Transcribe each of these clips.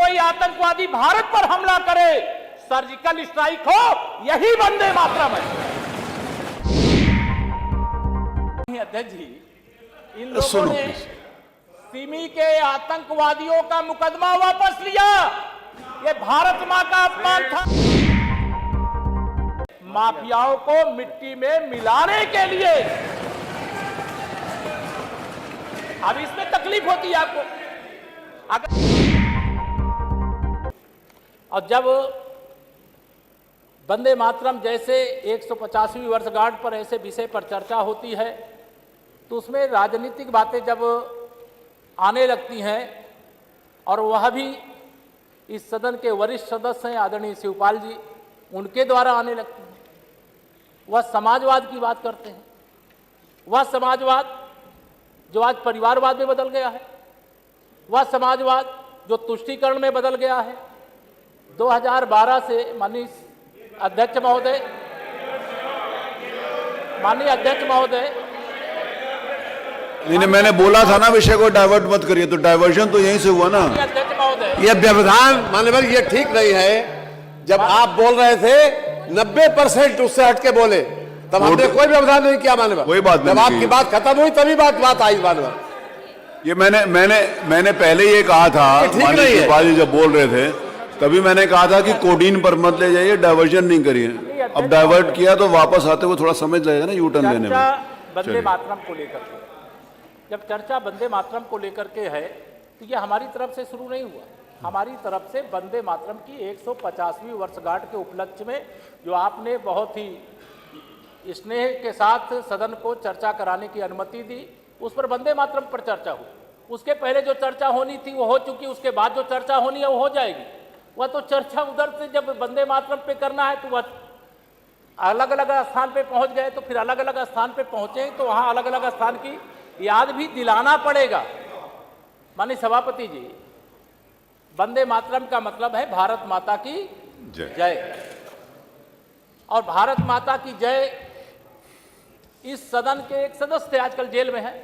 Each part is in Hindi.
कोई आतंकवादी भारत पर हमला करे, सर्जिकल स्ट्राइक हो, यही वंदे मातरम है। अध्यक्ष जी, इन लोगों ने सिमी के आतंकवादियों का मुकदमा वापस लिया। ये भारत मां का अपमान था। माफियाओं को मिट्टी में मिलाने के लिए अब इसमें तकलीफ होती है आपको। अगर और जब वंदे मातरम जैसे 150वीं वर्षगांठ पर ऐसे विषय पर चर्चा होती है तो उसमें राजनीतिक बातें जब आने लगती हैं, और वह भी इस सदन के वरिष्ठ सदस्य हैं आदरणीय शिवपाल जी, उनके द्वारा आने लगती हैं, वह समाजवाद की बात करते हैं। वह समाजवाद जो आज परिवारवाद में बदल गया है, वह समाजवाद जो तुष्टीकरण में बदल गया है। 2012 से माननीय अध्यक्ष महोदय, नहीं, मैंने बोला था ना विषय को डाइवर्ट मत करिए, तो डाइवर्जन तो यहीं से हुआ ना। अध्यक्ष महोदय, ये व्यवधान माननीय ये ठीक नहीं है। जब आप बोल रहे थे 90% उससे हटके बोले, तब हमने कोई व्यवधान नहीं किया माननीय। कोई बात नहीं, जब आपकी बात खत्म हुई तभी बात आई माननीय। ये मैंने पहले ये कहा था, माननीय शिवपाल जी जब बोल रहे थे तभी मैंने कहा था कि कोडीन पर मत ले जाइए, डाइवर्जन नहीं करिए। अब डाइवर्ट किया तो वापस आते हुए थोड़ा समझ लगेगा ना यू टर्न लेने में। वंदे मातरम को लेकर के जब चर्चा वंदे मातरम को लेकर के है तो ये हमारी तरफ से शुरू नहीं हुआ। हमारी तरफ से वंदे मातरम की 150वीं वर्षगांठ के उपलक्ष्य में जो आपने बहुत ही स्नेह के साथ सदन को चर्चा कराने की अनुमति दी, उस पर वंदे मातरम पर चर्चा हुई। उसके पहले जो चर्चा होनी थी वो हो चुकी, उसके बाद जो चर्चा होनी है वो हो जाएगी। वह तो चर्चा उधर से जब वंदे मातरम पे करना है तो वह अलग अलग स्थान पे पहुंच गए, तो फिर अलग अलग स्थान पे पहुंचे तो वहां अलग अलग स्थान की याद भी दिलाना पड़ेगा। माननीय सभापति जी, वंदे मातरम का मतलब है भारत माता की जय। और भारत माता की जय इस सदन के एक सदस्य थे, आजकल जेल में है,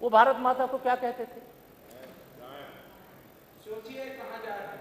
वो भारत माता को क्या कहते थे? सोचिए कहां जा रहे हैं।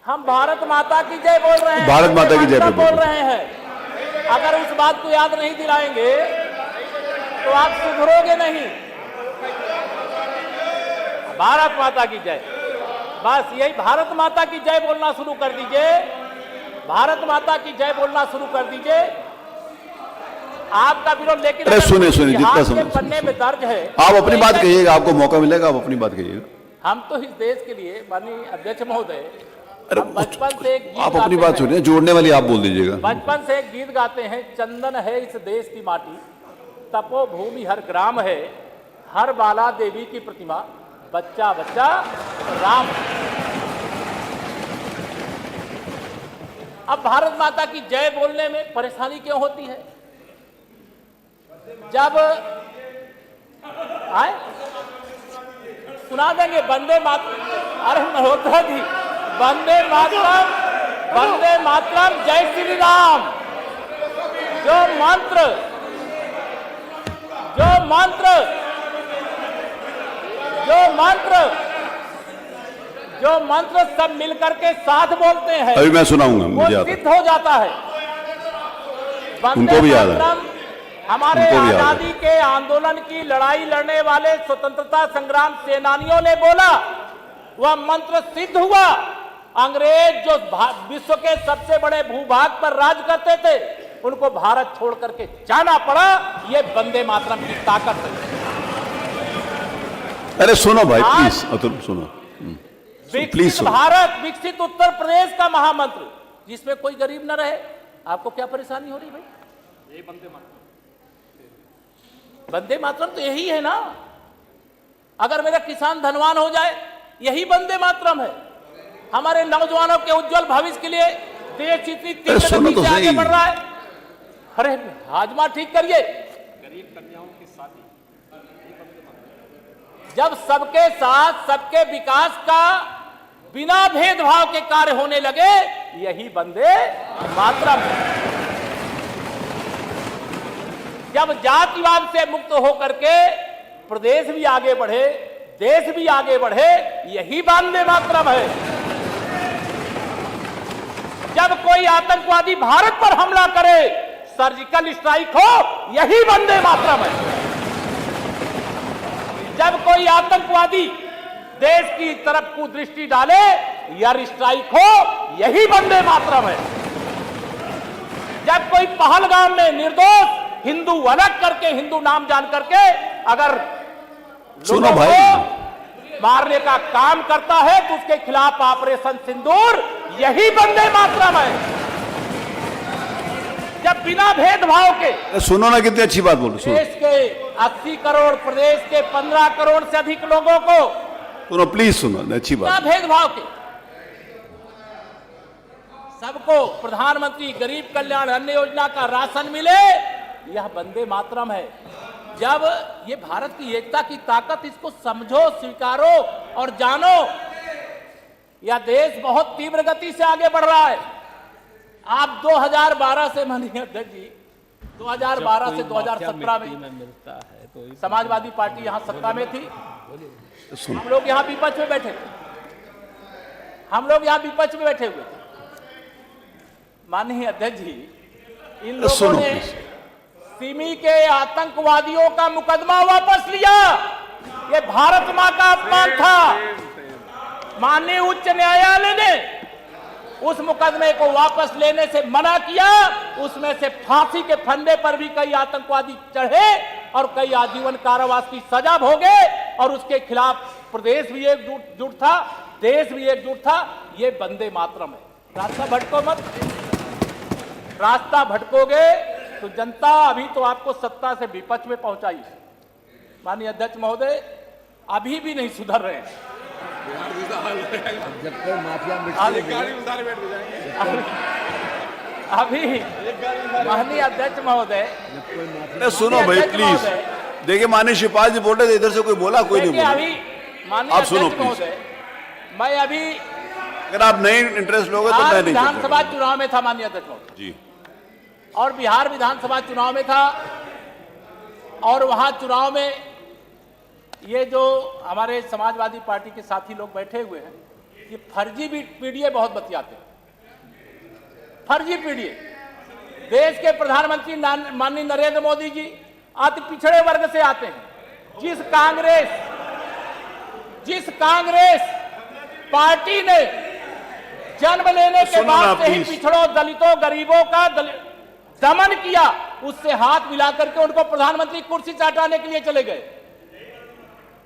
हम भारत माता की जय बोल रहे हैं, भारत माता की जय बोल रहे हैं। अगर उस बात को याद नहीं दिलाएंगे तो आप सुधरोगे नहीं। भारत माता की जय, बस यही भारत माता की जय बोलना शुरू कर दीजिए। भारत माता की जय बोलना शुरू कर दीजिए। आपका विरोध, लेकिन सुने जितना समय पन्ने में दर्ज है, आप अपनी बात कहिएगा, आपको मौका मिलेगा, आप अपनी बात कहिएगा। हम तो इस देश के लिए माननीय अध्यक्ष महोदय, बचपन से एक गीत आप अपनी बात सुनिए, जोड़ने वाली आप बोल दीजिएगा। बचपन से एक गीत गाते हैं, चंदन है इस देश की माटी, तपोभूमि हर ग्राम है, हर बाला देवी की प्रतिमा, बच्चा बच्चा राम। अब भारत माता की जय बोलने में परेशानी क्यों होती है? जब आए सुना देंगे वंदे मातरम, अरे मल्होत्रा जी, वंदे मातरम जय श्री राम, जो मंत्र सब मिलकर के साथ बोलते हैं, अभी मैं सुनाऊंगा, मुझे वो सिद्ध हो जाता है। उनको भी याद है, हमारे आजादी के आंदोलन की लड़ाई लड़ने वाले स्वतंत्रता संग्राम सेनानियों ने बोला, वह मंत्र सिद्ध हुआ। अंग्रेज जो विश्व के सबसे बड़े भूभाग पर राज करते थे, उनको भारत छोड़ करके जाना पड़ा। ये वंदे मातरम की ताकत है। अरे सुनो भाई, प्लीज अतुल सुनो। विकसित भारत, विकसित उत्तर प्रदेश का महामंत्र, जिसमें कोई गरीब न रहे। आपको क्या परेशानी हो रही भाई? ये वंदे मातरम तो यही है ना। अगर मेरा किसान धनवान हो जाए, यही वंदे मातरम है। हमारे नौजवानों के उज्जवल भविष्य के लिए देश इतनी तेजी से आगे बढ़ रहा है। अरे हाजमा ठीक करिए। गरीब कन्याओं की शादी, जब सबके साथ सबके विकास का बिना भेदभाव के कार्य होने लगे, यही वंदे मातरम है। जब जातिवाद से मुक्त होकर के प्रदेश भी आगे बढ़े, देश भी आगे बढ़े, यही वंदे मातरम है। जब कोई आतंकवादी भारत पर हमला करे, सर्जिकल स्ट्राइक हो, यही वंदे मातरम है। जब कोई आतंकवादी देश की तरफ को दृष्टि डाले, एयर स्ट्राइक हो, यही वंदे मातरम है। जब कोई पहलगाम में निर्दोष हिंदू अलग करके, हिंदू नाम जान करके अगर सुनो लोगों भाई, को मारने का काम करता है तो उसके खिलाफ ऑपरेशन सिंदूर, यही वंदे मातरम है। जब बिना भेदभाव के, सुनो ना, कितनी अच्छी बात बोलो, सुनो देश के 80 करोड़, प्रदेश के 15 करोड़ से अधिक लोगों को सुनो, प्लीज सुनो, अच्छी बिना बात। भेदभाव के सबको प्रधानमंत्री गरीब कल्याण अन्न योजना का राशन मिले, यह वंदे मातरम है। जब ये भारत की एकता की ताकत, इसको समझो, स्वीकारो और जानो। यह देश बहुत तीव्र गति से आगे बढ़ रहा है। आप 2012 से, माननीय अध्यक्ष जी, 2012 से 2017 में समाजवादी पार्टी यहां सत्ता में थी, हम लोग यहां विपक्ष में बैठे, हम लोग यहां विपक्ष में बैठे हुए थे। माननीय अध्यक्ष जी, इन लोगों ने सिमी के आतंकवादियों का मुकदमा वापस लिया। ये भारत मां का अपमान था। माननीय उच्च न्यायालय ने उस मुकदमे को वापस लेने से मना किया। उसमें से फांसी के फंदे पर भी कई आतंकवादी चढ़े और कई आजीवन कारावास की सजा भोगे, और उसके खिलाफ प्रदेश भी एकजुट था, देश भी एकजुट था। ये वंदे मातरम है। रास्ता भटको मत, रास्ता भटकोगे तो जनता अभी तो आपको सत्ता से विपक्ष में पहुंचाई। माननीय अध्यक्ष महोदय अभी भी नहीं सुधर रहे हैं। जब कोई माफिया अभी माननीय अध्यक्ष महोदय, सुनो भाई प्लीज, देखिए माननीय शिवपाल जी बोल रहे थे, इधर से कोई बोला, कोई नहीं बोला। अभी माननीय आप सुनो अध्यक्ष प्लीज। महोदय, मैं अभी, अगर आप नहीं इंटरेस्ट लोगे तो आज मैं नहीं विधानसभा चुनाव में था माननीय अध्यक्ष महोदय जी, और बिहार विधानसभा चुनाव में था, और वहां चुनाव में ये जो हमारे समाजवादी पार्टी के साथी लोग बैठे हुए हैं, ये फर्जी पीडीए बहुत बतियाते हैं। फर्जी पीडीए। देश के प्रधानमंत्री माननीय नरेंद्र मोदी जी अति पिछड़े वर्ग से आते हैं। जिस कांग्रेस पार्टी ने जन्म लेने के बाद से ही पिछड़ों, दलितों, गरीबों का दमन किया, उससे हाथ मिला करके उनको प्रधानमंत्री कुर्सी से हटाने के लिए चले गए।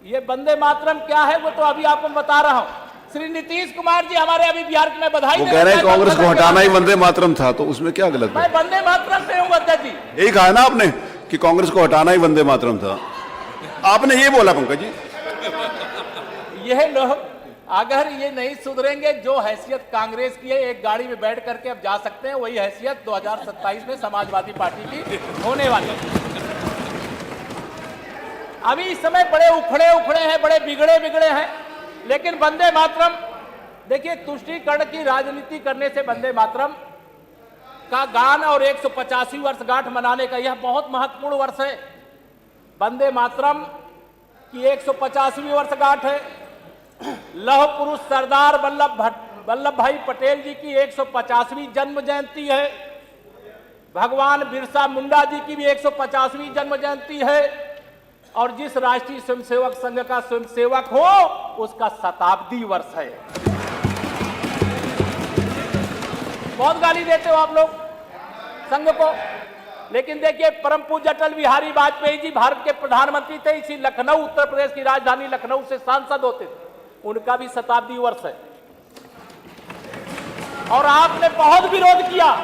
ये वंदे मातरम क्या है वो तो अभी आपको बता रहा हूं। श्री नीतीश कुमार जी हमारे अभी बिहार में बधाई, वो कह रहे हैं कांग्रेस को हटाना ही वंदे मातरम था, तो उसमें क्या गलत है? मैं वंदे मातरम पे हूं अध्यक्ष जी। यही कहा ना आपने कि कांग्रेस को हटाना ही वंदे मातरम था, आपने ये बोला पंकज जी। यह लोग अगर ये नहीं सुधरेंगे, जो हैसियत कांग्रेस की है, एक गाड़ी में बैठ करके अब जा सकते हैं, वही हैसियत 2027 में समाजवादी पार्टी की होने वाली है। अभी इस समय बड़े उखड़े हैं, बड़े बिगड़े हैं, लेकिन वंदे मातरम, देखिए तुष्टीकरण की राजनीति करने से वंदे मातरम का गान और 150वीं वर्षगांठ मनाने का यह बहुत महत्वपूर्ण वर्ष है। वंदे मातरम की 150वीं वर्षगांठ है। लौह पुरुष सरदार वल्लभ भाई पटेल जी की 150वीं जन्म जयंती है। भगवान बिरसा मुंडा जी की भी 150वीं जन्म जयंती है। और जिस राष्ट्रीय स्वयंसेवक संघ का स्वयंसेवक हो, उसका शताब्दी वर्ष है। बहुत गाली देते हो आप लोग संघ को, लेकिन देखिए परम पूज्य अटल बिहारी वाजपेयी जी भारत के प्रधानमंत्री थे, इसी लखनऊ, उत्तर प्रदेश की राजधानी लखनऊ से सांसद होते थे, उनका भी शताब्दी वर्ष है। और आपने बहुत विरोध किया,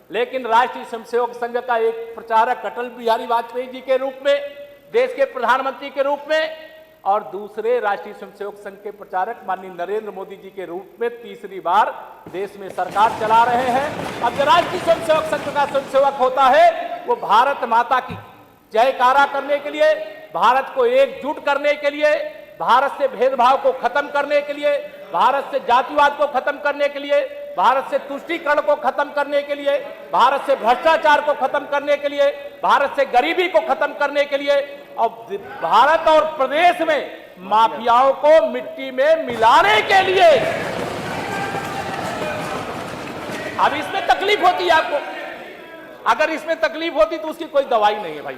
लेकिन राष्ट्रीय स्वयंसेवक संघ का एक प्रचारक अटल बिहारी वाजपेयी जी के रूप में, देश के प्रधानमंत्री के रूप में, और दूसरे राष्ट्रीय स्वयंसेवक संघ के प्रचारक माननीय नरेंद्र मोदी जी के रूप में तीसरी बार देश में सरकार चला रहे हैं। अब जो राष्ट्रीय स्वयंसेवक संघ का स्वयंसेवक होता है, वो भारत माता की जयकारा करने के लिए, भारत को एकजुट करने के लिए, भारत से भेदभाव को खत्म करने के लिए, भारत से जातिवाद को खत्म करने के लिए, भारत से तुष्टीकरण को खत्म करने के लिए, भारत से भ्रष्टाचार को खत्म करने के लिए, भारत से गरीबी को खत्म करने के लिए, और भारत और प्रदेश में माफियाओं को मिट्टी में मिलाने के लिए। अब इसमें तकलीफ होती है आपको, अगर इसमें तकलीफ होती तो उसकी कोई दवाई नहीं है भाई,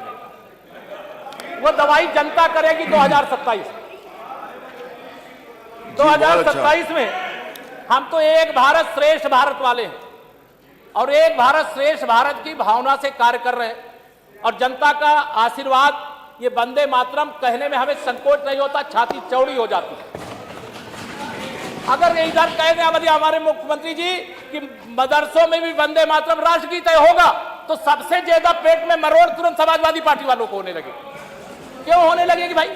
वो दवाई जनता करेगी 2027 में। हम तो एक भारत श्रेष्ठ भारत वाले हैं और एक भारत श्रेष्ठ भारत की भावना से कार्य कर रहे हैं, और जनता का आशीर्वाद, ये वंदे मातरम कहने में हमें संकोच नहीं होता, छाती चौड़ी हो जाती है। अगर इधर कह दें हमारे मुख्यमंत्री जी कि मदरसों में भी वंदे मातरम राष्ट्रगीत होगा, तो सबसे ज्यादा पेट में मरोड़ तुरंत समाजवादी पार्टी वालों को होने लगे। क्यों होने लगेगी भाई?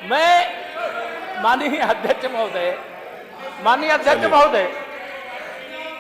मैं माननीय अध्यक्ष महोदय